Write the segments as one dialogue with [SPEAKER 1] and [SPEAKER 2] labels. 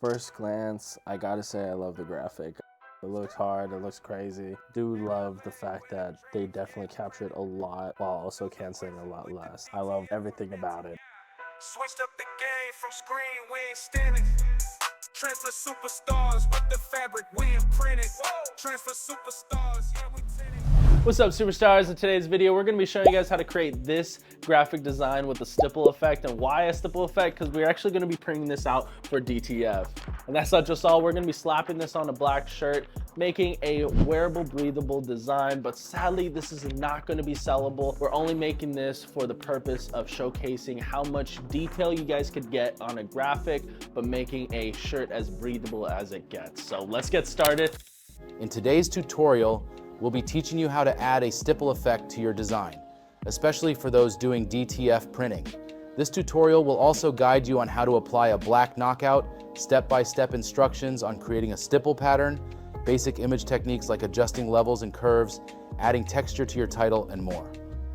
[SPEAKER 1] First glance, I gotta say I love the graphic. It looks hard, it looks crazy. Do love the fact that they definitely captured a lot while also canceling a lot less. I love everything about it.
[SPEAKER 2] Switched up the game from screen, we ain't standing. Transfer superstars with the fabric, we imprinted. Transfer superstars, yeah, we tinted.
[SPEAKER 3] What's up, superstars? In today's video, we're going to be showing you guys how to create this graphic design with the stipple effect. And why a stipple effect? Because we're actually going to be printing this out for DTF. And that's not just all. We're going to be slapping this on a black shirt, making a wearable, breathable design. But sadly, this is not going to be sellable. We're only making this for the purpose of showcasing how much detail you guys could get on a graphic, but making a shirt as breathable as it gets. So let's get started.
[SPEAKER 4] In today's tutorial, we'll be teaching you how to add a stipple effect to your design, especially for those doing DTF printing. This tutorial will also guide you on how to apply a black knockout, step-by-step instructions on creating a stipple pattern, basic image techniques like adjusting levels and curves, adding texture to your title, and more.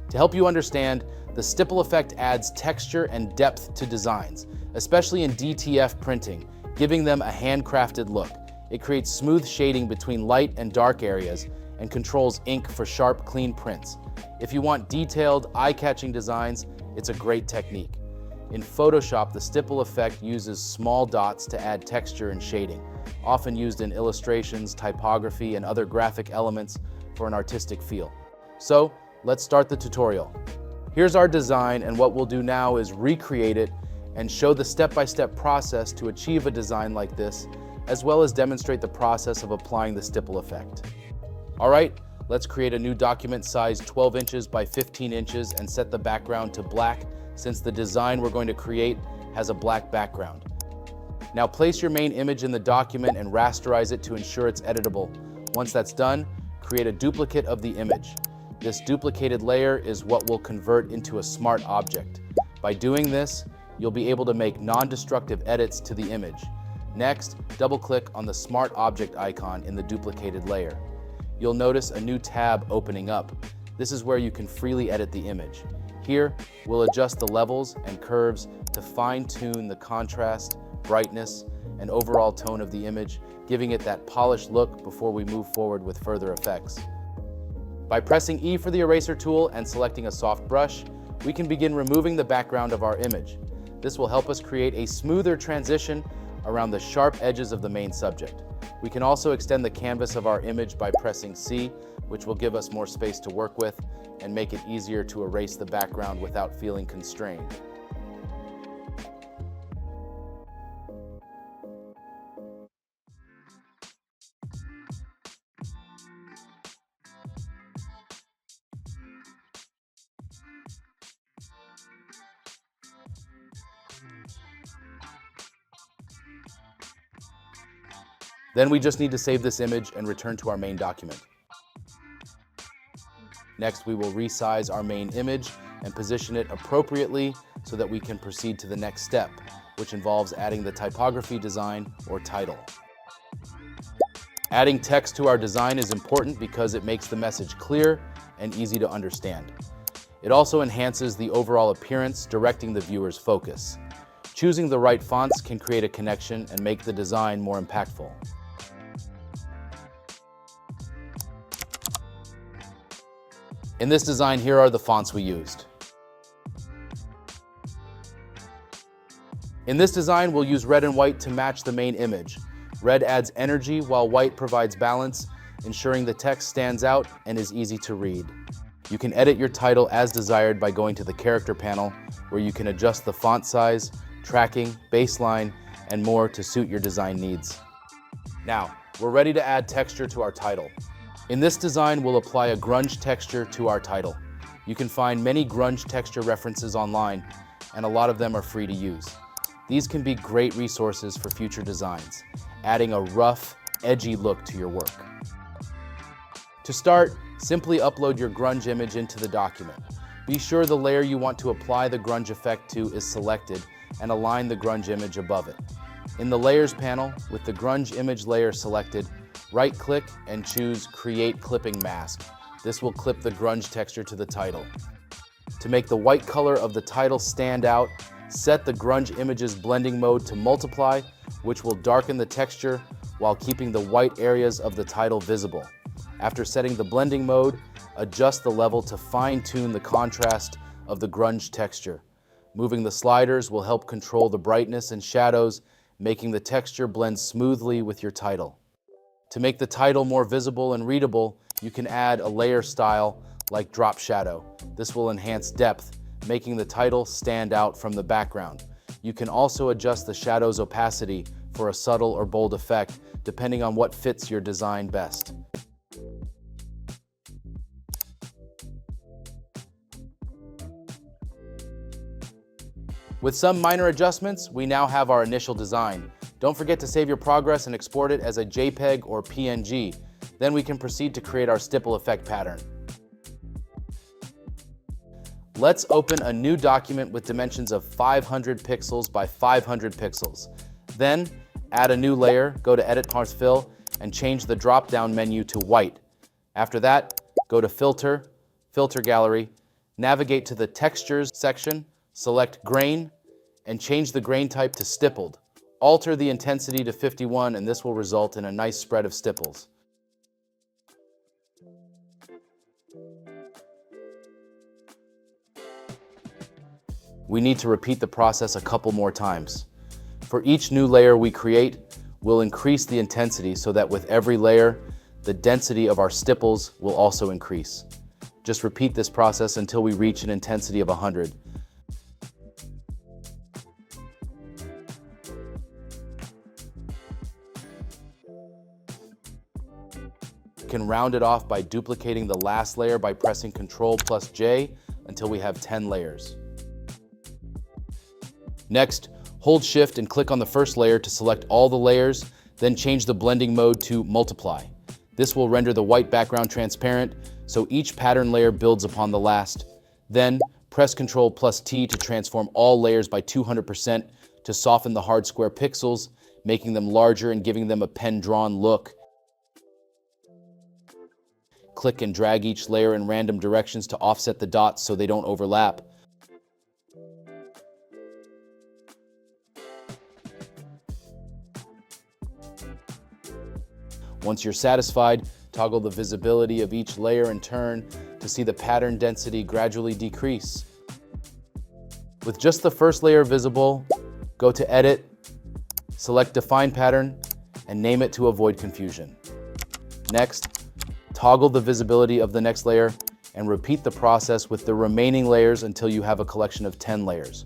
[SPEAKER 4] To help you understand, the stipple effect adds texture and depth to designs, especially in DTF printing, giving them a handcrafted look. It creates smooth shading between light and dark areas and controls ink for sharp, clean prints. If you want detailed, eye-catching designs, it's a great technique. In Photoshop, the stipple effect uses small dots to add texture and shading, often used in illustrations, typography, and other graphic elements for an artistic feel. So, let's start the tutorial. Here's our design, and what we'll do now is recreate it and show the step-by-step process to achieve a design like this, as well as demonstrate the process of applying the stipple effect. All right, let's create a new document size 12 inches by 15 inches and set the background to black, since the design we're going to create has a black background. Now place your main image in the document and rasterize it to ensure it's editable. Once that's done, create a duplicate of the image. This duplicated layer is what we'll convert into a smart object. By doing this, you'll be able to make non-destructive edits to the image. Next, double-click on the Smart Object icon in the duplicated layer. You'll notice a new tab opening up. This is where you can freely edit the image. Here, we'll adjust the levels and curves to fine-tune the contrast, brightness, and overall tone of the image, giving it that polished look before we move forward with further effects. By pressing E for the eraser tool and selecting a soft brush, we can begin removing the background of our image. This will help us create a smoother transition around the sharp edges of the main subject. We can also extend the canvas of our image by pressing C, which will give us more space to work with and make it easier to erase the background without feeling constrained. Then we just need to save this image and return to our main document. Next, we will resize our main image and position it appropriately so that we can proceed to the next step, which involves adding the typography design or title. Adding text to our design is important because it makes the message clear and easy to understand. It also enhances the overall appearance, directing the viewer's focus. Choosing the right fonts can create a connection and make the design more impactful. In this design, here are the fonts we used. In this design, we'll use red and white to match the main image. Red adds energy while white provides balance, ensuring the text stands out and is easy to read. You can edit your title as desired by going to the character panel, where you can adjust the font size, tracking, baseline, and more to suit your design needs. Now, we're ready to add texture to our title. In this design, we'll apply a grunge texture to our title. You can find many grunge texture references online, and a lot of them are free to use. These can be great resources for future designs, adding a rough, edgy look to your work. To start, simply upload your grunge image into the document. Be sure the layer you want to apply the grunge effect to is selected and align the grunge image above it. In the Layers panel, with the grunge image layer selected, right-click and choose Create Clipping Mask. This will clip the grunge texture to the title. To make the white color of the title stand out, Set the grunge image's blending mode to multiply, which will darken the texture while keeping the white areas of the title visible. After setting the blending mode, adjust the level to fine-tune the contrast of the grunge texture. Moving the sliders will help control the brightness and shadows, making the texture blend smoothly with your title. To make the title more visible and readable, you can add a layer style like drop shadow. This will enhance depth, making the title stand out from the background. You can also adjust the shadow's opacity for a subtle or bold effect, depending on what fits your design best. With some minor adjustments, we now have our initial design. Don't forget to save your progress and export it as a JPEG or PNG. Then we can proceed to create our stipple effect pattern. Let's open a new document with dimensions of 500 pixels by 500 pixels. Then, add a new layer, go to Edit Parse Fill, and change the drop-down menu to white. After that, go to Filter, Filter Gallery, navigate to the Textures section, select Grain, and change the grain type to stippled. Alter the intensity to 51, and this will result in a nice spread of stipples. We need to repeat the process a couple more times. For each new layer we create, we'll increase the intensity so that with every layer, the density of our stipples will also increase. Just repeat this process until we reach an intensity of 100. You can round it off by duplicating the last layer by pressing Ctrl+J until we have 10 layers. Next, hold Shift and click on the first layer to select all the layers, then change the blending mode to Multiply. This will render the white background transparent, so each pattern layer builds upon the last. Then, press Ctrl+T to transform all layers by 200% to soften the hard square pixels, making them larger and giving them a pen-drawn look. Click and drag each layer in random directions to offset the dots so they don't overlap. Once you're satisfied, toggle the visibility of each layer in turn to see the pattern density gradually decrease. With just the first layer visible, go to Edit, select Define Pattern, and name it to avoid confusion. Next, toggle the visibility of the next layer and repeat the process with the remaining layers until you have a collection of 10 layers.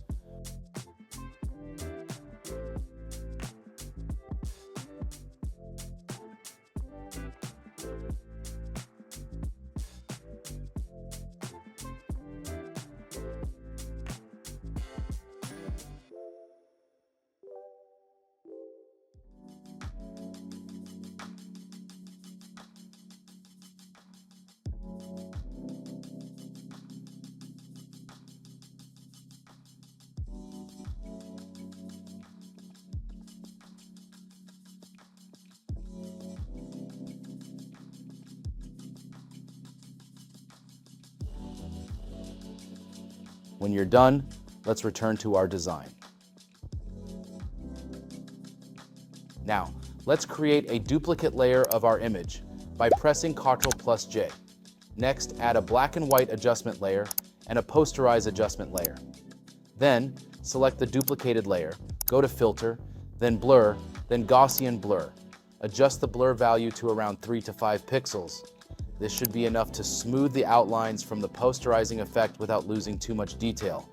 [SPEAKER 4] When you're done, let's return to our design. Now, let's create a duplicate layer of our image by pressing Ctrl+J. Next, add a black and white adjustment layer and a posterize adjustment layer. Then, select the duplicated layer, go to Filter, then Blur, then Gaussian Blur. Adjust the blur value to around 3 to 5 pixels. This should be enough to smooth the outlines from the posterizing effect without losing too much detail.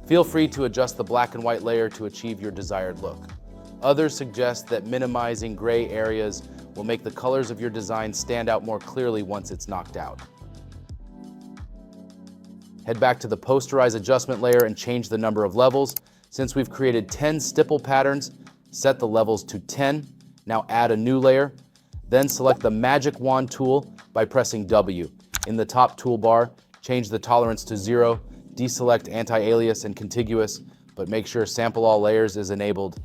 [SPEAKER 4] Feel free to adjust the black and white layer to achieve your desired look. Others suggest that minimizing gray areas will make the colors of your design stand out more clearly once it's knocked out. Head back to the posterize adjustment layer and change the number of levels. Since we've created 10 stipple patterns, set the levels to 10. Now add a new layer. Then select the magic wand tool by pressing W. In the top toolbar, change the tolerance to 0, deselect anti-alias and contiguous, but make sure sample all layers is enabled.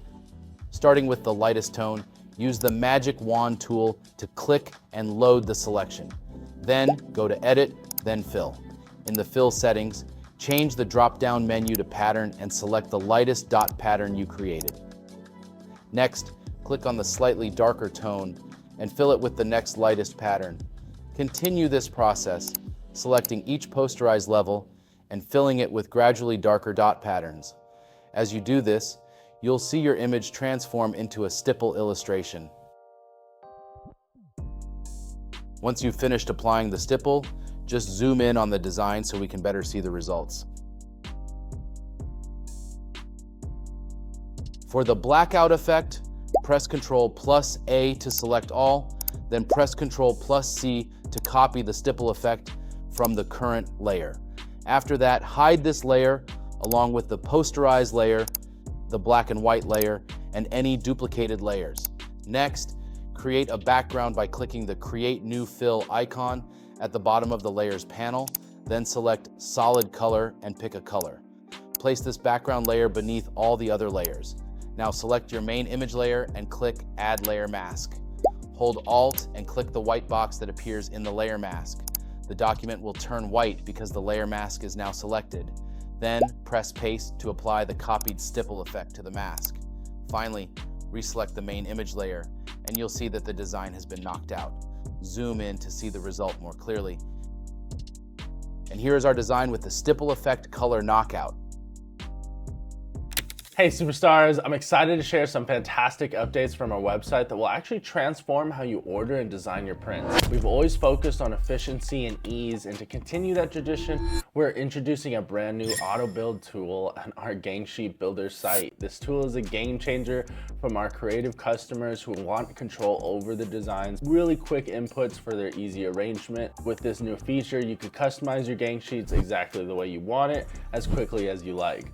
[SPEAKER 4] Starting with the lightest tone, use the magic wand tool to click and load the selection. Then go to Edit, then Fill. In the Fill settings, Change the drop-down menu to pattern and select the lightest dot pattern you created. Next, click on the slightly darker tone and fill it with the next lightest pattern. Continue this process, selecting each posterized level and filling it with gradually darker dot patterns. As you do this, you'll see your image transform into a stipple illustration. Once you've finished applying the stipple, just zoom in on the design so we can better see the results. For the blackout effect, press Ctrl+A to select all, then press Ctrl+C to copy the stipple effect from the current layer. After that, hide this layer along with the posterized layer, the black and white layer, and any duplicated layers. Next, create a background by clicking the Create New Fill icon at the bottom of the Layers panel, then select Solid Color and pick a color. Place this background layer beneath all the other layers. Now select your main image layer and click Add Layer Mask. Hold Alt and click the white box that appears in the layer mask. The document will turn white because the layer mask is now selected. Then press Paste to apply the copied stipple effect to the mask. Finally, reselect the main image layer and you'll see that the design has been knocked out. Zoom in to see the result more clearly. And here is our design with the stipple effect color knockout.
[SPEAKER 3] Hey superstars, I'm excited to share some fantastic updates from our website that will actually transform how you order and design your prints. We've always focused on efficiency and ease, and to continue that tradition, we're introducing a brand new auto build tool on our gang sheet builder site. This tool is a game changer from our creative customers who want control over the designs, really quick inputs for their easy arrangement. With this new feature, you can customize your gang sheets exactly the way you want it, as quickly as you like.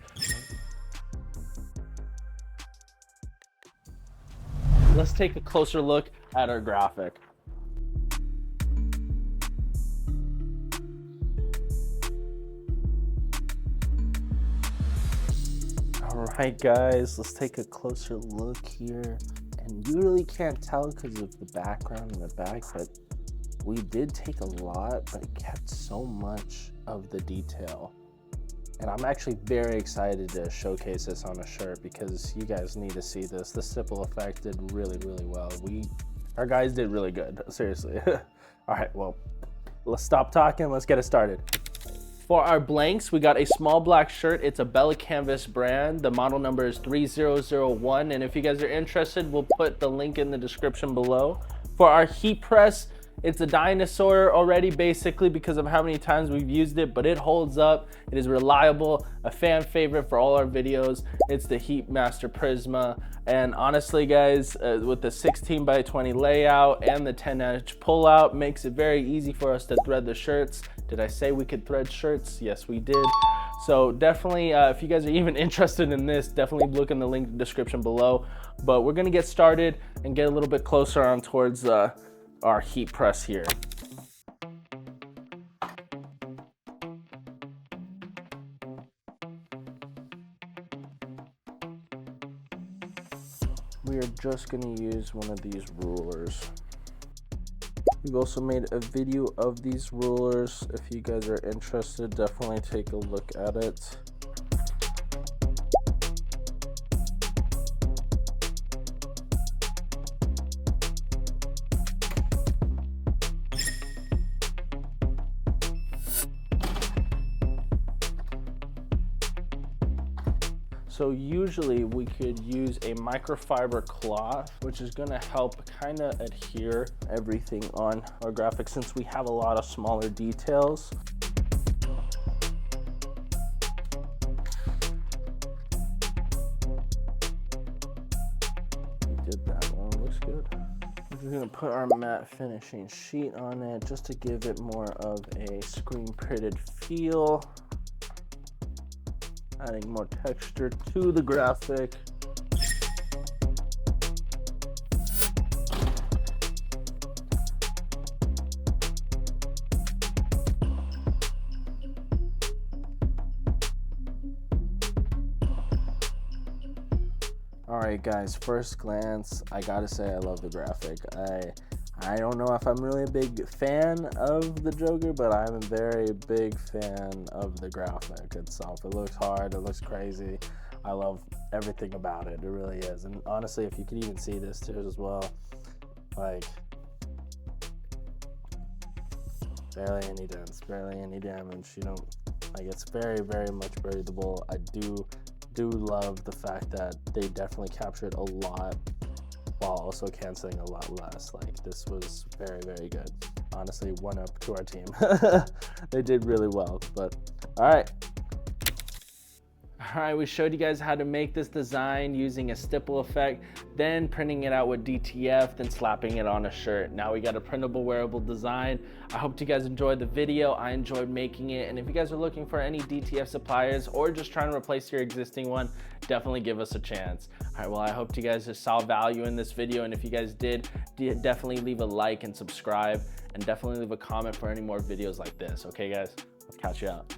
[SPEAKER 3] Let's take a closer look at our graphic. All right, guys, let's take a closer look here. And you really can't tell because of the background in the back, but we did take a lot, but it kept so much of the detail. And I'm actually very excited to showcase this on a shirt because you guys need to see this. The stipple effect did really, really well. Our guys did really good, seriously. All right, well, let's stop talking. Let's get it started. For our blanks, we got a small black shirt. It's a Bella Canvas brand. The model number is 3001. And if you guys are interested, we'll put the link in the description below. For our heat press, it's a dinosaur already basically because of how many times we've used it, but it holds up. It is reliable, a fan favorite for all our videos. It's the Heat Master Prisma. And honestly guys, with the 16x20 layout and the 10-inch pullout, makes it very easy for us to thread the shirts. Did I say we could thread shirts? Yes, we did. So definitely, if you guys are even interested in this, definitely look in the link description below. But we're gonna get started and get a little bit closer on towards our heat press here. We are just going to use one of these rulers. We've also made a video of these rulers. If you guys are interested, definitely take a look at it. So usually we could use a microfiber cloth, which is gonna help kind of adhere everything on our graphic since we have a lot of smaller details. We did that one, looks good. We're just gonna put our matte finishing sheet on it just to give it more of a screen printed feel. Adding more texture to the graphic. All right, guys, first glance, I gotta say I love the graphic.
[SPEAKER 1] I don't know if I'm really a big fan of the Joker, but I'm a very big fan of the graphic itself. It looks hard, it looks crazy. I love everything about it, it really is. And honestly, if you could even see this too as well, like, barely any dents, barely any damage, you know, like it's very, very much breathable. I do love the fact that they definitely captured a lot while also canceling a lot less. Like, this was very, very good. Honestly, one up to our team. They did really well, but all right.
[SPEAKER 3] All right, we showed you guys how to make this design using a stipple effect, then printing it out with DTF, then slapping it on a shirt. Now we got a printable wearable design. I hope you guys enjoyed the video. I enjoyed making it. And if you guys are looking for any DTF suppliers or just trying to replace your existing one, definitely give us a chance. All right, well, I hope you guys just saw value in this video. And if you guys did, definitely leave a like and subscribe, and definitely leave a comment for any more videos like this. Okay, guys, I'll catch you out.